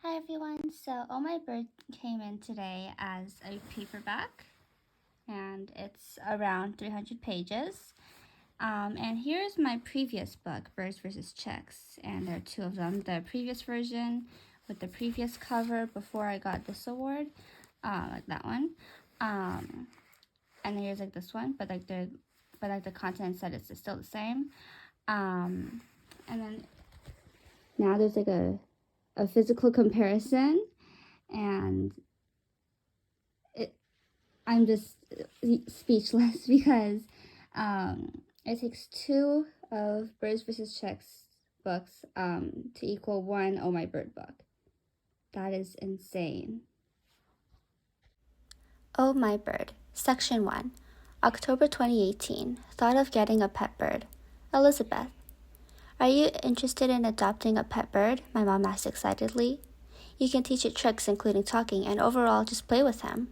Hi everyone, so Oh My Bird came in today as a paperback and it's around 300 pages. And here's my previous book, Birds vs. Chicks, and there are two of them. The previous version with the previous cover before I got this award, like that one. And then here's like this one, but the content said it's still the same. And then now there's like a physical comparison, and I'm just speechless because it takes two of Birds vs. Chicks books to equal one Oh My Bird book. That is insane. Oh My Bird, Section 1, October 2018. Thought of getting a pet bird. Elizabeth. Are you interested in adopting a pet bird? My mom asked excitedly. You can teach it tricks including talking and overall just play with him.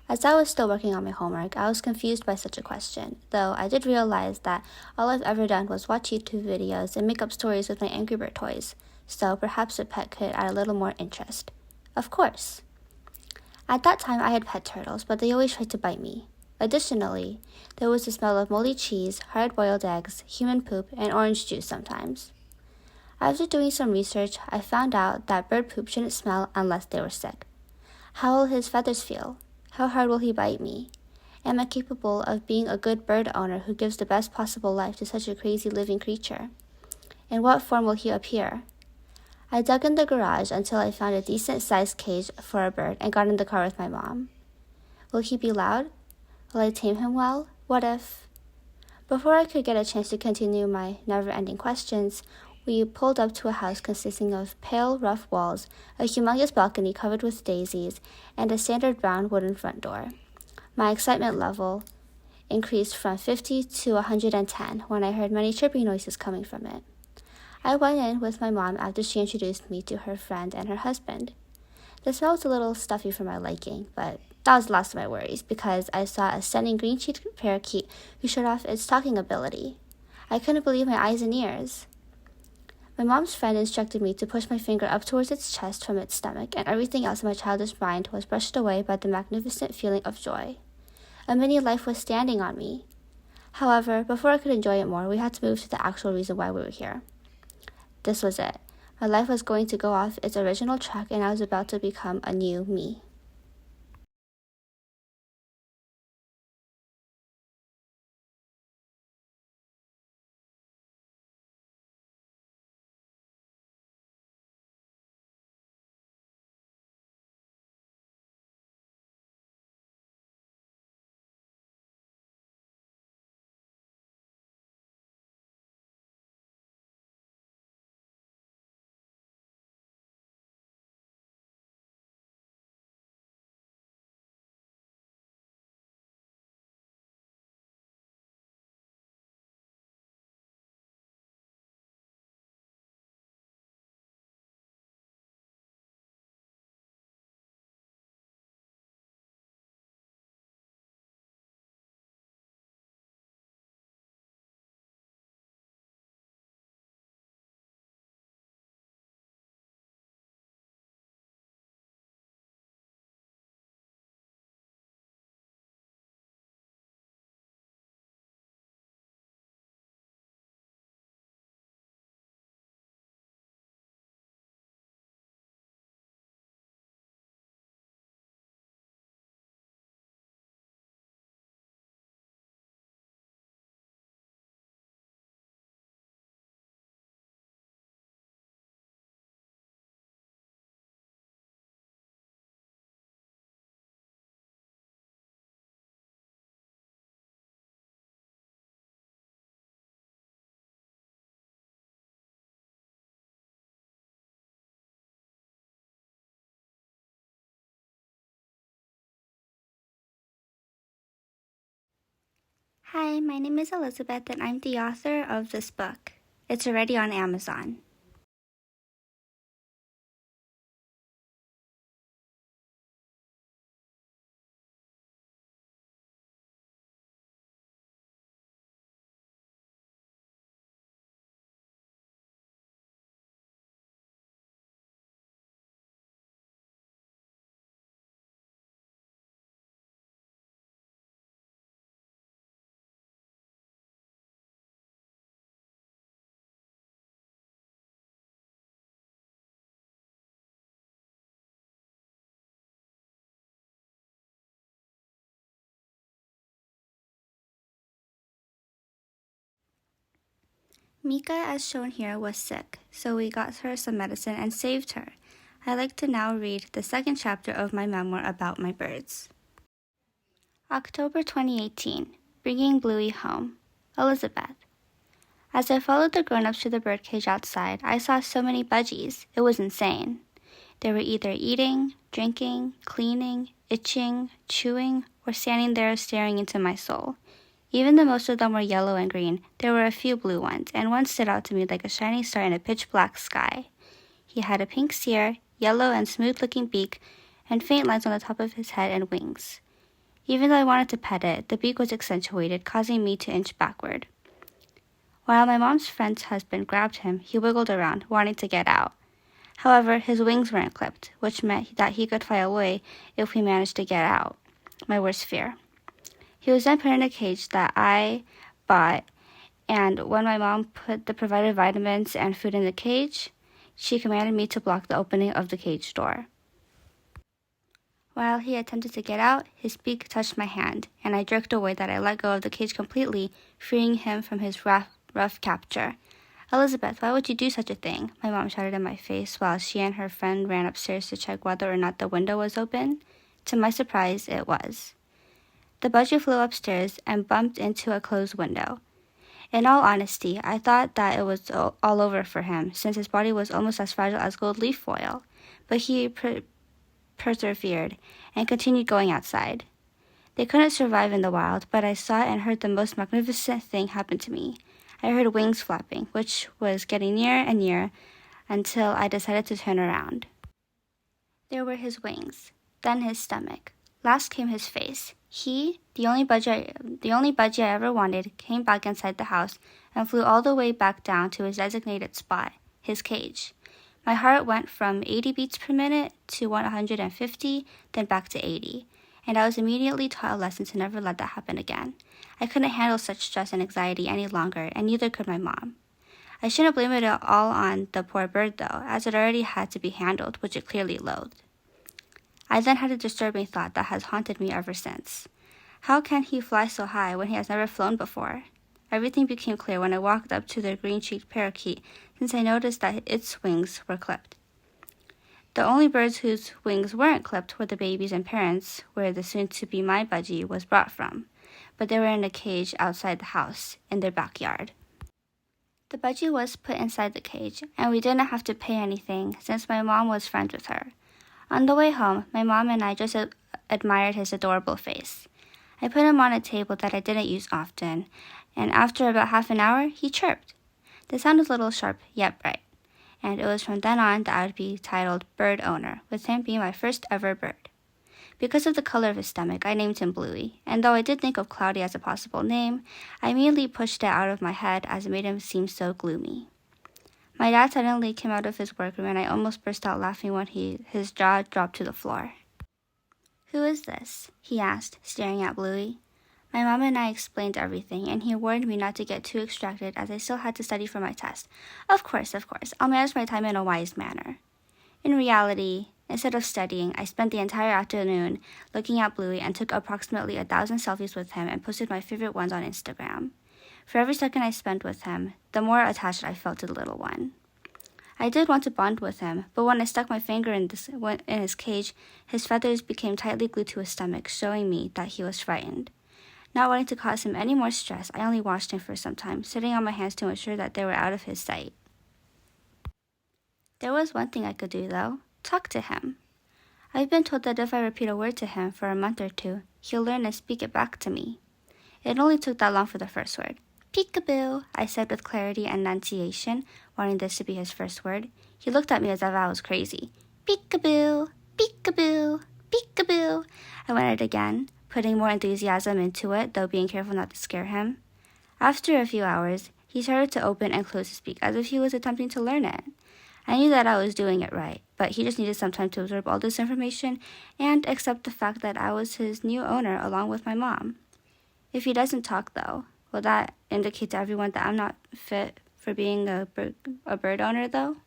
As I was still working on my homework, I was confused by such a question, though I did realize that all I've ever done was watch YouTube videos and make up stories with my Angry Bird toys, so perhaps a pet could add a little more interest. Of course. At that time, I had pet turtles, but they always tried to bite me. Additionally, there was the smell of moldy cheese, hard-boiled eggs, human poop, and orange juice sometimes. After doing some research, I found out that bird poop shouldn't smell unless they were sick. How will his feathers feel? How hard will he bite me? Am I capable of being a good bird owner who gives the best possible life to such a crazy living creature? In what form will he appear? I dug in the garage until I found a decent-sized cage for a bird and got in the car with my mom. Will he be loud? Will I tame him well? What if? Before I could get a chance to continue my never-ending questions, we pulled up to a house consisting of pale, rough walls, a humongous balcony covered with daisies, and a standard brown wooden front door. My excitement level increased from 50 to 110 when I heard many chirping noises coming from it. I went in with my mom after she introduced me to her friend and her husband. The smell was a little stuffy for my liking, but that was the last of my worries because I saw a stunning green-cheeked parakeet who showed off its talking ability. I couldn't believe my eyes and ears. My mom's friend instructed me to push my finger up towards its chest from its stomach, and everything else in my childish mind was brushed away by the magnificent feeling of joy. A mini life was standing on me. However, before I could enjoy it more, we had to move to the actual reason why we were here. This was it. My life was going to go off its original track, and I was about to become a new me. Hi, my name is Elizabeth and I'm the author of this book. It's already on Amazon. Mika, as shown here, was sick, so we got her some medicine and saved her. I'd like to now read the second chapter of my memoir about my birds. October 2018. Bringing Bluey home. Elizabeth. As I followed the grown-ups to the birdcage outside, I saw so many budgies. It was insane. They were either eating, drinking, cleaning, itching, chewing, or standing there staring into my soul. Even though most of them were yellow and green, there were a few blue ones, and one stood out to me like a shining star in a pitch-black sky. He had a pink cere, yellow and smooth-looking beak, and faint lines on the top of his head and wings. Even though I wanted to pet it, the beak was accentuated, causing me to inch backward. While my mom's friend's husband grabbed him, he wiggled around, wanting to get out. However, his wings weren't clipped, which meant that he could fly away if we managed to get out. My worst fear. He was then put in a cage that I bought, and when my mom put the provided vitamins and food in the cage, she commanded me to block the opening of the cage door. While he attempted to get out, his beak touched my hand, and I jerked away that I let go of the cage completely, freeing him from his rough capture. Elizabeth, why would you do such a thing? My mom shouted in my face while she and her friend ran upstairs to check whether or not the window was open. To my surprise, it was. The budgie flew upstairs and bumped into a closed window. In all honesty, I thought that it was all over for him, since his body was almost as fragile as gold leaf foil. But he persevered and continued going outside. They couldn't survive in the wild, but I saw and heard the most magnificent thing happen to me. I heard wings flapping, which was getting nearer and nearer until I decided to turn around. There were his wings, then his stomach. Last came his face. He, the only budgie I ever wanted, came back inside the house and flew all the way back down to his designated spot, his cage. My heart went from 80 beats per minute to 150, then back to 80, and I was immediately taught a lesson to never let that happen again. I couldn't handle such stress and anxiety any longer, and neither could my mom. I shouldn't blame it all on the poor bird, though, as it already had to be handled, which it clearly loathed. I then had a disturbing thought that has haunted me ever since. How can he fly so high when he has never flown before? Everything became clear when I walked up to the green-cheeked parakeet, since I noticed that its wings were clipped. The only birds whose wings weren't clipped were the babies and parents, where the soon-to-be my budgie was brought from, but they were in a cage outside the house, in their backyard. The budgie was put inside the cage, and we didn't have to pay anything since my mom was friends with her. On the way home, my mom and I just admired his adorable face. I put him on a table that I didn't use often, and after about half an hour, he chirped. The sound was a little sharp, yet bright, and it was from then on that I would be titled Bird Owner, with him being my first ever bird. Because of the color of his stomach, I named him Bluey, and though I did think of Cloudy as a possible name, I immediately pushed it out of my head as it made him seem so gloomy. My dad suddenly came out of his workroom and I almost burst out laughing when his jaw dropped to the floor. "Who is this?" he asked, staring at Bluey. My mom and I explained everything, and he warned me not to get too extracted as I still had to study for my test. Of course, I'll manage my time in a wise manner. In reality, instead of studying, I spent the entire afternoon looking at Bluey and took approximately 1,000 selfies with him and posted my favorite ones on Instagram. For every second I spent with him, the more attached I felt to the little one. I did want to bond with him, but when I stuck my finger in his cage, his feathers became tightly glued to his stomach, showing me that he was frightened. Not wanting to cause him any more stress, I only watched him for some time, sitting on my hands to ensure that they were out of his sight. There was one thing I could do, though: talk to him. I've been told that if I repeat a word to him for a month or two, he'll learn and speak it back to me. It only took that long for the first word. Peekaboo, I said with clarity and enunciation, wanting this to be his first word. He looked at me as if I was crazy. Peekaboo, peekaboo, peekaboo. I went at it again, putting more enthusiasm into it, though being careful not to scare him. After a few hours, he started to open and close his beak as if he was attempting to learn it. I knew that I was doing it right, but he just needed some time to absorb all this information and accept the fact that I was his new owner along with my mom. If he doesn't talk, though, will that indicate to everyone that I'm not fit for being a bird owner, though?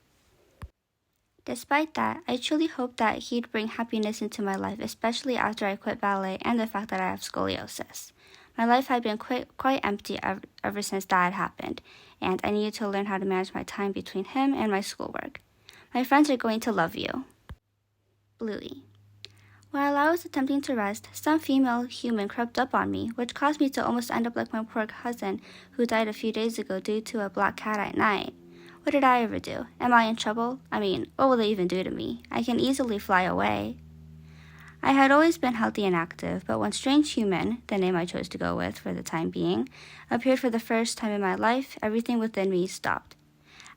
Despite that, I truly hoped that he'd bring happiness into my life, especially after I quit ballet and the fact that I have scoliosis. My life had been quite empty ever since that had happened, and I needed to learn how to manage my time between him and my schoolwork. My friends are going to love you. Bluey. While I was attempting to rest, some female human crept up on me, which caused me to almost end up like my poor cousin who died a few days ago due to a black cat at night. What did I ever do? Am I in trouble? I mean, what will they even do to me? I can easily fly away. I had always been healthy and active, but when Strange Human, the name I chose to go with for the time being, appeared for the first time in my life, everything within me stopped.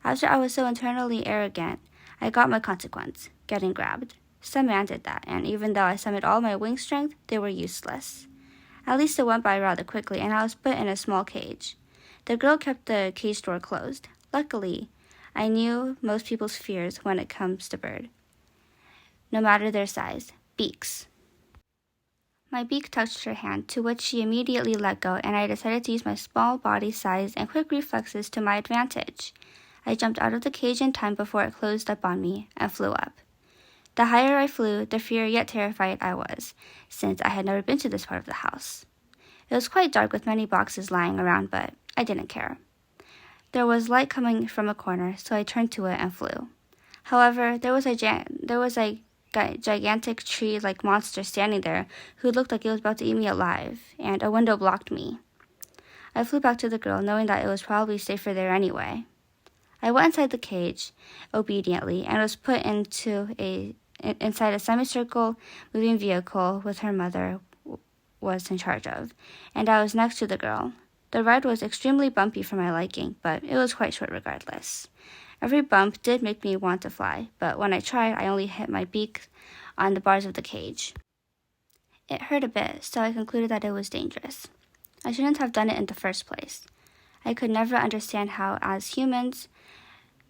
After I was so internally arrogant, I got my consequence, getting grabbed. Some man did that, and even though I summoned all my wing strength, they were useless. At least it went by rather quickly, and I was put in a small cage. The girl kept the cage door closed. Luckily, I knew most people's fears when it comes to bird, no matter their size. Beaks. My beak touched her hand, to which she immediately let go, and I decided to use my small body size and quick reflexes to my advantage. I jumped out of the cage in time before it closed up on me and flew up. The higher I flew, the freer yet terrified I was, since I had never been to this part of the house. It was quite dark with many boxes lying around, but I didn't care. There was light coming from a corner, so I turned to it and flew. However, there was a gigantic tree-like monster standing there who looked like it was about to eat me alive, and a window blocked me. I flew back to the girl, knowing that it was probably safer there anyway. I went inside the cage, obediently, and was put inside a semicircle moving vehicle with her mother was in charge of, and I was next to the girl. The ride was extremely bumpy for my liking, but it was quite short regardless. Every bump did make me want to fly, but when I tried, I only hit my beak on the bars of the cage. It hurt a bit, so I concluded that it was dangerous. I shouldn't have done it in the first place. I could never understand how, as humans,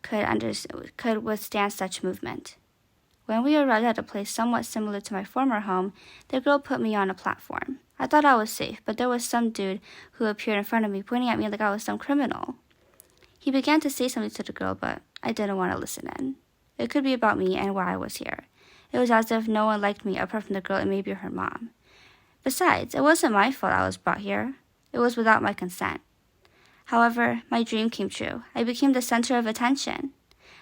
could withstand such movement. When we arrived at a place somewhat similar to my former home, the girl put me on a platform. I thought I was safe, but there was some dude who appeared in front of me, pointing at me like I was some criminal. He began to say something to the girl, but I didn't want to listen in. It could be about me and why I was here. It was as if no one liked me apart from the girl and maybe her mom. Besides, it wasn't my fault I was brought here. It was without my consent. However, my dream came true. I became the center of attention.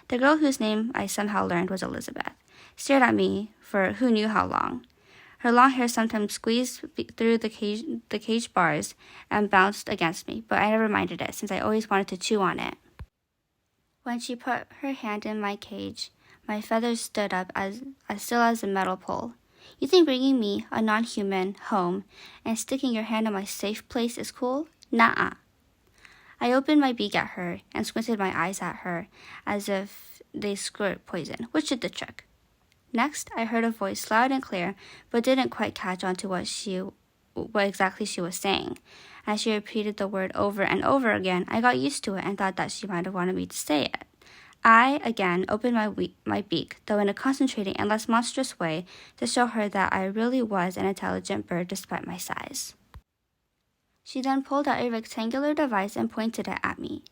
The girl whose name I somehow learned was Elizabeth stared at me for who knew how long. Her long hair sometimes squeezed through the cage bars and bounced against me, but I never minded it since I always wanted to chew on it. When she put her hand in my cage, my feathers stood up as still as a metal pole. You think bringing me, a non-human, home and sticking your hand in my safe place is cool? Nuh-uh. I opened my beak at her and squinted my eyes at her as if they squirt poison, which did the trick. Next, I heard a voice loud and clear, but didn't quite catch on to what exactly she was saying. As she repeated the word over and over again, I got used to it and thought that she might have wanted me to say it. I, again, opened my beak, though in a concentrating and less monstrous way, to show her that I really was an intelligent bird despite my size. She then pulled out a rectangular device and pointed it at me.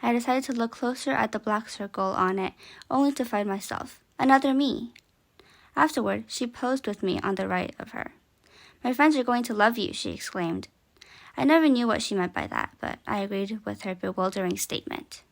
I decided to look closer at the black circle on it, only to find myself, another me. Afterward, she posed with me on the right of her. "My friends are going to love you," she exclaimed. I never knew what she meant by that, but I agreed with her bewildering statement.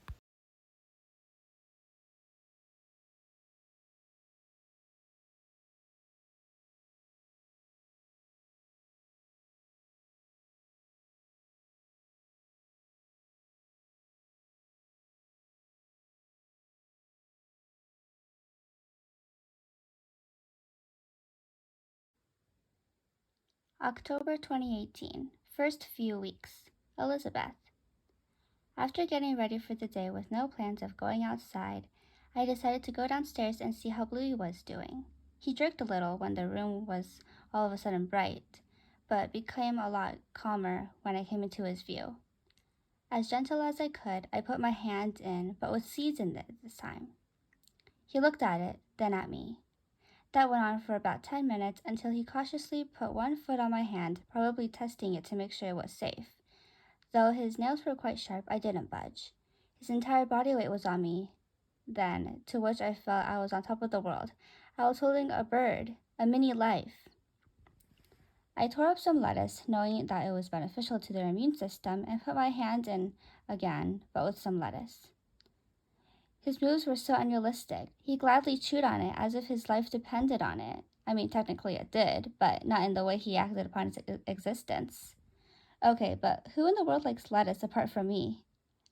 October 2018, First few weeks. Elizabeth. After getting ready for the day with no plans of going outside, I decided to go downstairs and see how Bluey was doing. He jerked a little when the room was all of a sudden bright, but became a lot calmer when I came into his view. As gentle as I could, I put my hand in, but with seeds in it this time. He looked at it, then at me. That went on for about 10 minutes until he cautiously put one foot on my hand, probably testing it to make sure it was safe. Though his nails were quite sharp, I didn't budge. His entire body weight was on me then, to which I felt I was on top of the world. I was holding a bird, a mini life. I tore up some lettuce, knowing that it was beneficial to their immune system, and put my hand in again, but with some lettuce. His moves were so unrealistic. He gladly chewed on it as if his life depended on it. I mean, technically it did, but not in the way he acted upon its existence. Okay, but who in the world likes lettuce apart from me?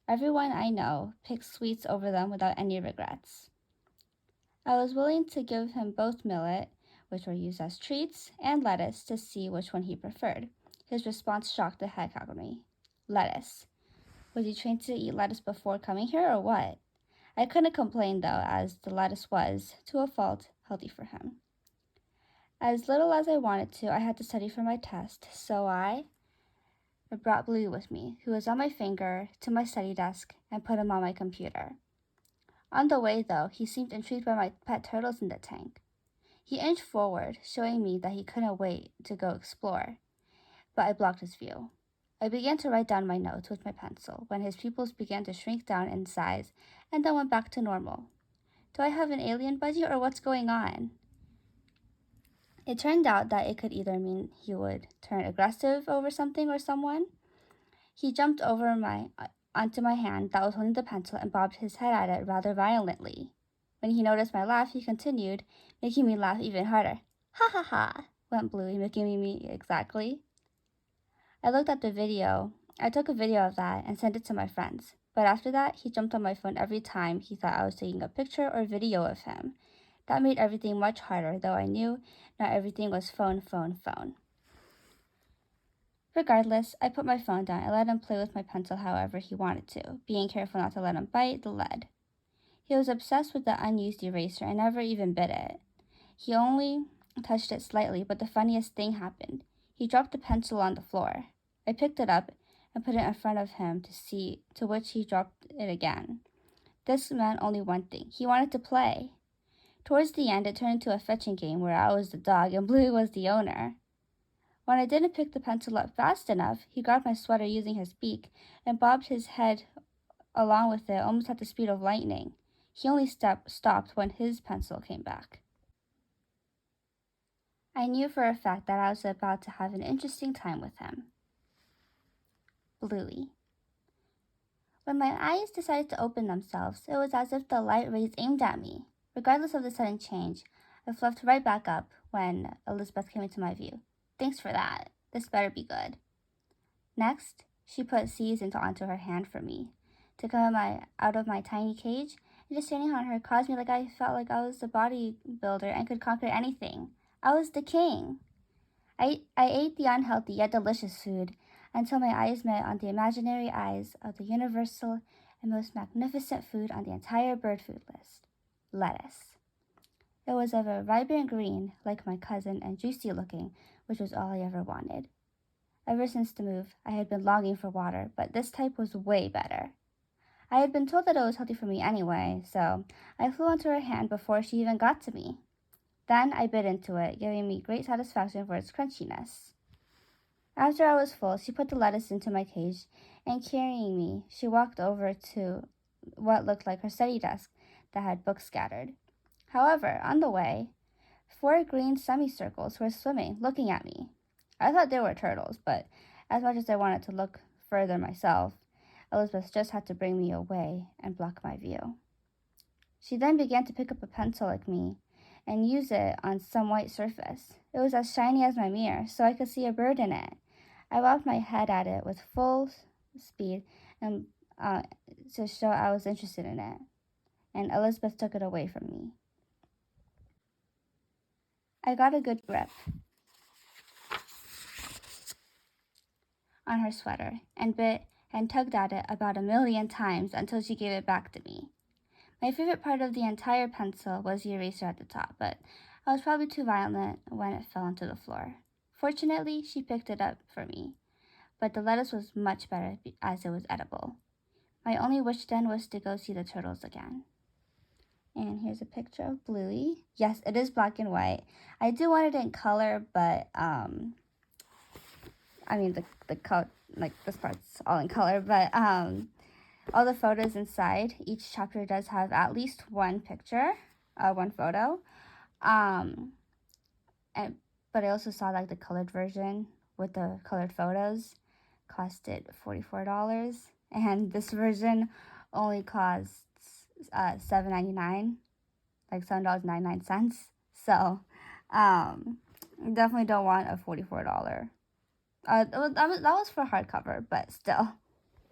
Everyone I know picks sweets over them without any regrets. I was willing to give him both millet, which were used as treats, and lettuce to see which one he preferred. His response shocked the heck out of me. Lettuce. Was he trained to eat lettuce before coming here or what? I couldn't complain though, as the lettuce was, to a fault, healthy for him. As little as I wanted to, I had to study for my test, so I brought Bluey with me, who was on my finger, to my study desk and put him on my computer. On the way, though, he seemed intrigued by my pet turtles in the tank. He inched forward, showing me that he couldn't wait to go explore, but I blocked his view. I began to write down my notes with my pencil when his pupils began to shrink down in size and then went back to normal. Do I have an alien budgie or what's going on? It turned out that it could either mean he would turn aggressive over something or someone. He jumped onto my hand that was holding the pencil and bobbed his head at it rather violently. When he noticed my laugh, he continued, making me laugh even harder. Ha ha ha, went Bluey, making me exactly. I looked at the video. I took a video of that and sent it to my friends. But after that, he jumped on my phone every time he thought I was taking a picture or video of him. That made everything much harder, though I knew not everything was phone. Regardless, I put my phone down and let him play with my pencil however he wanted to, being careful not to let him bite the lead. He was obsessed with the unused eraser and never even bit it. He only touched it slightly, but the funniest thing happened. He dropped the pencil on the floor. I picked it up and put it in front of him to which he dropped it again. This meant only one thing. He wanted to play. Towards the end, it turned into a fetching game where I was the dog and Bluey was the owner. When I didn't pick the pencil up fast enough, he grabbed my sweater using his beak and bobbed his head along with it almost at the speed of lightning. He only stopped when his pencil came back. I knew for a fact that I was about to have an interesting time with him. Bluey. When my eyes decided to open themselves, it was as if the light rays aimed at me. Regardless of the sudden change, I fluffed right back up when Elizabeth came into my view. Thanks for that. This better be good. Next, she put seeds onto her hand for me to come out of my tiny cage, and just standing on her caused me like I felt like I was a bodybuilder and could conquer anything. I was the king. I ate the unhealthy yet delicious food until my eyes met on the imaginary eyes of the universal and most magnificent food on the entire bird food list, lettuce. It was of a vibrant green, like my cousin, and juicy looking, which was all I ever wanted. Ever since the move, I had been longing for water, but this type was way better. I had been told that it was healthy for me anyway, so I flew onto her hand before she even got to me. Then I bit into it, giving me great satisfaction for its crunchiness. After I was full, she put the lettuce into my cage, and carrying me, she walked over to what looked like her study desk that had books scattered. However, on the way, 4 green semicircles were swimming, looking at me. I thought they were turtles, but as much as I wanted to look further myself, Elizabeth just had to bring me away and block my view. She then began to pick up a pencil like me and use it on some white surface. It was as shiny as my mirror, so I could see a bird in it. I bobbed my head at it with full speed and to show I was interested in it, and Elizabeth took it away from me. I got a good grip. on her sweater and bit and tugged at it about 1,000,000 times until she gave it back to me. My favorite part of the entire pencil was the eraser at the top, but I was probably too violent when it fell onto the floor. Fortunately, she picked it up for me, but the lettuce was much better as it was edible. My only wish then was to go see the turtles again. And here's a picture of Bluey. Yes, it is black and white. I do want it in color, but I mean the color, like this part's all in color, but all the photos inside each chapter does have at least one picture, one photo. And but I also saw like the colored version with the colored photos costed $44, and this version only costs $7.99, like $7.99. So definitely don't want a $44. That was for hardcover, but still.